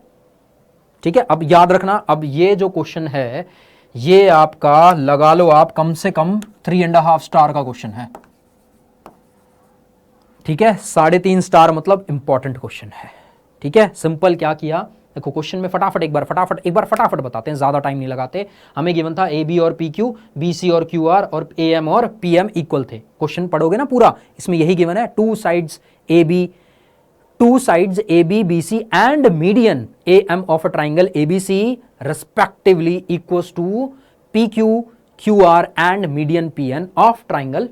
ठीक है, अब याद रखना, अब ये जो क्वेश्चन है ये आपका लगा लो आप कम से कम 3.5 स्टार का क्वेश्चन है। ठीक है, 3.5 स्टार मतलब इंपॉर्टेंट क्वेश्चन है। ठीक है, सिंपल क्या किया, देखो क्वेश्चन में फटाफट एक बार फटाफट बताते हैं, ज्यादा टाइम नहीं लगाते। हमें गिवन था ए बी और पी क्यू, बी सी और क्यू आर और ए एम और पी एम इक्वल थे। क्वेश्चन पढ़ोगे ना पूरा, इसमें यही गिवन है, two sides A B B C and median A M of a triangle A B C respectively equals to PQ, QR and median PN of triangle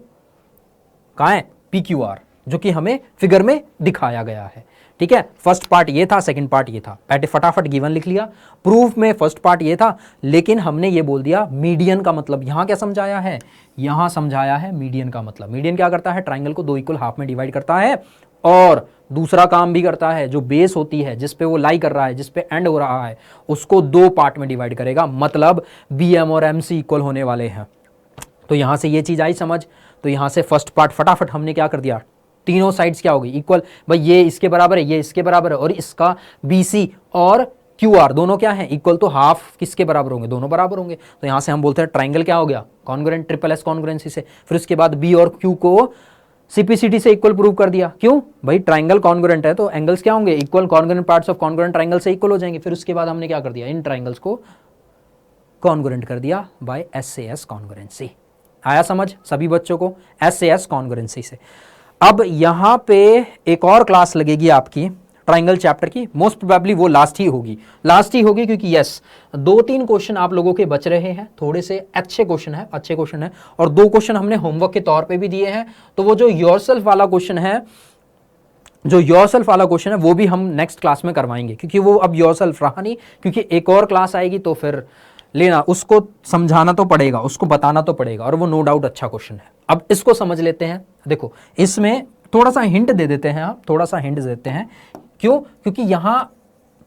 कहाँ है, PQR, जो कि हमें फिगर में दिखाया गया है। ठीक है, फर्स्ट पार्ट ये था, सेकंड पार्ट ये था, बैठे फटाफट गिवन लिख लिया। प्रूफ में फर्स्ट पार्ट ये था, लेकिन हमने ये बोल दिया मीडियन का मतलब यहां क्या समझाया है, यहां समझाया है मीडियन का मतलब। मीडियन क्या करता है, ट्राइंगल को दो इक्वल हाफ में डिवाइड करता है और दूसरा काम भी करता है, जो बेस होती है जिस पे वो लाई कर रहा है, जिस पे एंड हो रहा है, उसको दो पार्ट में डिवाइड करेगा। मतलब बी एम और एम सी इक्वल होने वाले हैं। तो यहां से ये चीज आई समझ। तो यहां से फर्स्ट पार्ट फटाफट हमने क्या कर दिया, तीनों साइड्स क्या हो गई, इक्वल। भाई ये इसके बराबर है, ये इसके बराबर है, और इसका बी सी और क्यू आर दोनों क्या है, इक्वल। तो हाफ किसके बराबर होंगे, दोनों बराबर होंगे। तो यहां से हम बोलते हैं ट्राइंगल क्या हो गया, कॉन्ग्रुएंट, ट्रिपल एस कॉन्ग्रुएंसी से। फिर उसके बाद बी और क्यू को सीपीसीटी से इक्वल प्रूव कर दिया। क्यों भाई, ट्राइंगल कॉन्ग्रुएंट है तो एंगल्स क्या होंगे, equal. Congruent parts of congruent triangle से इक्वल हो जाएंगे। फिर उसके बाद हमने क्या कर दिया, इन ट्राइंगल्स को कॉन्ग्रुएंट कर दिया बाय एसएएस कॉन्ग्रुएंसी। आया समझ सभी बच्चों को, एसएएस कॉन्ग्रुएंसी से। अब यहां पे एक और क्लास लगेगी आपकी ट्राइंगल चैप्टर की, मोस्ट प्रोबेबली वो लास्ट ही होगी क्योंकि यस 2-3 क्वेश्चन आप लोगों के बच रहे हैं, थोड़े से अच्छे क्वेश्चन है, और 2 क्वेश्चन हमने होमवर्क के तौर पे भी दिए हैं। तो वो जो योरसेल्फ वाला क्वेश्चन है जो योरसेल्फ वाला क्वेश्चन है वो भी हम नेक्स्ट क्लास में करवाएंगे, क्योंकि वो अब योरसेल्फ रहा नहीं, क्योंकि एक और क्लास आएगी तो फिर लेना, उसको समझाना तो पड़ेगा, उसको बताना तो पड़ेगा, और वो नो डाउट अच्छा क्वेश्चन है। अब इसको समझ लेते हैं। देखो इसमें थोड़ा सा हिंट दे देते हैं, आप थोड़ा सा हिंट देते हैं। क्यों? क्योंकि यहां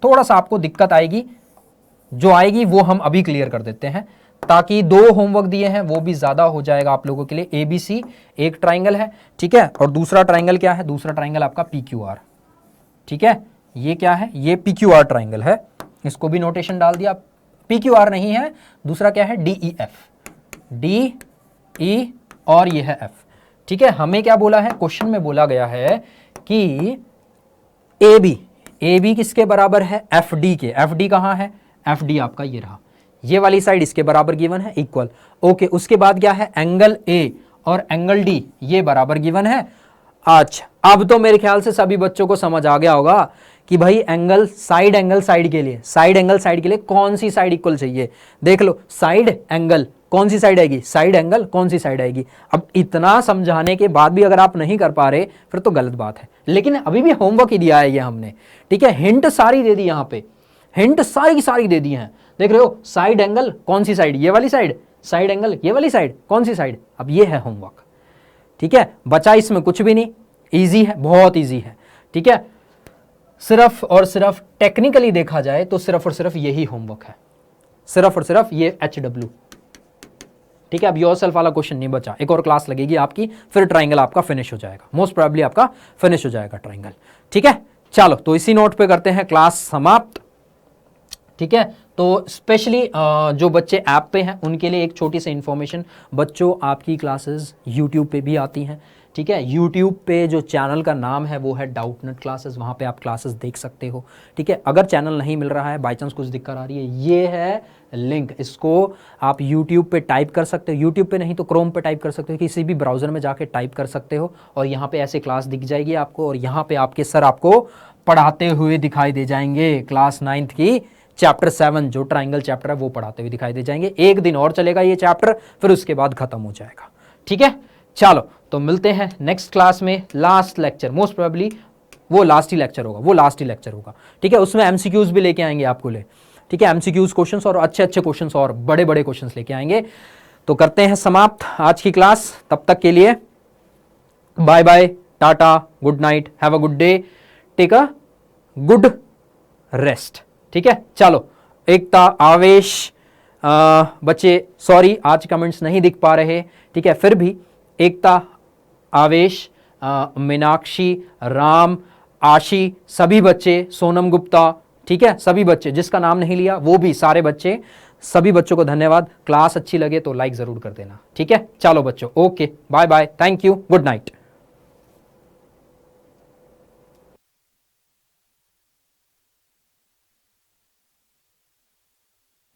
थोड़ा सा आपको दिक्कत आएगी, जो आएगी वो हम अभी क्लियर कर देते हैं, ताकि 2 होमवर्क दिए हैं वो भी ज्यादा हो जाएगा आप लोगों के लिए। ABC एक ट्राइंगल है, ठीक है, और दूसरा ट्राइंगल क्या है? दूसरा ट्राइंगल आपका PQR, ठीक है। ये क्या है? ये PQR ट्राइंगल है, इसको भी नोटेशन डाल दिया। PQR नहीं है, दूसरा क्या है? DEF, DE और ये है F, ठीक है। हमें क्या बोला है क्वेश्चन में? बोला गया है कि AB किसके बराबर है? FD के। FD कहां है? FD आपका ये रहा, ये वाली साइड इसके बराबर गिवन है, इक्वल। ओके, उसके बाद क्या है? एंगल A और एंगल D ये बराबर गिवन है। अच्छा, अब तो मेरे ख्याल से सभी बच्चों को समझ आ गया होगा कि भाई एंगल साइड के लिए कौन सी साइड इक्वल चाहिए। देख लो, साइड एंगल कौन सी साइड आएगी, साइड एंगल कौन सी साइड आएगी। अब इतना समझाने के बाद भी अगर आप नहीं कर पा रहे फिर तो गलत बात है, लेकिन अभी भी होमवर्क ही दिया है ये हमने, ठीक है। हिंट सारी दे दी, यहाँ पे हिंट सारी की सारी दे दी हैं। देख रहे हो, साइड एंगल कौन सी साइड, ये वाली साइड, साइड एंगल ये वाली साइड, कौन सी साइड। अब ये है होमवर्क, ठीक है। बचा इसमें कुछ भी नहीं, इजी है, बहुत इजी है, ठीक है। सिर्फ और सिर्फ टेक्निकली देखा जाए तो सिर्फ और सिर्फ यही होमवर्क है, सिर्फ और सिर्फ ये HW, ठीक है। अब योरसेल्फ वाला क्वेश्चन नहीं बचा, एक और क्लास लगेगी आपकी, फिर ट्राइंगल आपका फिनिश हो जाएगा, मोस्ट प्रोबेबली आपका फिनिश हो जाएगा ट्राइंगल, ठीक है। चलो, तो इसी नोट पे करते हैं क्लास समाप्त, ठीक है। तो स्पेशली जो बच्चे ऐप पे हैं उनके लिए एक छोटी सी इंफॉर्मेशन, बच्चों आपकी क्लासेस यूट्यूब पे भी आती हैं, ठीक है। यूट्यूब पे जो चैनल का नाम है वो है डाउटनेट क्लासेस, वहाँ पे आप क्लासेस देख सकते हो, ठीक है। अगर चैनल नहीं मिल रहा है, बाई चांस कुछ दिक्कत आ रही है, ये है लिंक, इसको आप यूट्यूब पे टाइप कर सकते हो, यूट्यूब पे नहीं तो क्रोम पे टाइप कर सकते हो, किसी भी ब्राउज़र में जाके टाइप कर सकते हो, और यहाँ पे ऐसे क्लास दिख जाएगी आपको, और यहाँ पे आपके सर आपको पढ़ाते हुए दिखाई दे जाएंगे। क्लास 9th की चैप्टर 7 जो ट्राइंगल चैप्टर है वो पढ़ाते हुए दिखाई दे जाएंगे। एक दिन और चलेगा ये चैप्टर, फिर उसके बाद खत्म हो जाएगा, ठीक है। चलो, तो मिलते हैं नेक्स्ट क्लास में, लास्ट लेक्चर, मोस्ट प्रोबेबली वो लास्ट ही लेक्चर होगा, ठीक है। उसमें MCQs भी लेके आएंगे आपको ले, ठीक है। MCQs क्वेश्चंस और अच्छे अच्छे क्वेश्चंस और बड़े बड़े क्वेश्चंस लेके आएंगे। तो करते हैं समाप्त आज की क्लास, तब तक के लिए bye bye, tata, good night, have a good day, take a good rest, ठीक है। चलो, एकता, आवेश, बच्चे सॉरी आज कमेंट्स नहीं दिख पा रहे, ठीक है, फिर भी एकता, आवेश, मीनाक्षी, राम, आशी, सभी बच्चे, सोनम गुप्ता, ठीक है, सभी बच्चे, जिसका नाम नहीं लिया वो भी सारे बच्चे, सभी बच्चों को धन्यवाद। क्लास अच्छी लगे तो लाइक जरूर कर देना, ठीक है। चलो बच्चों, okay, bye bye, thank you, good night.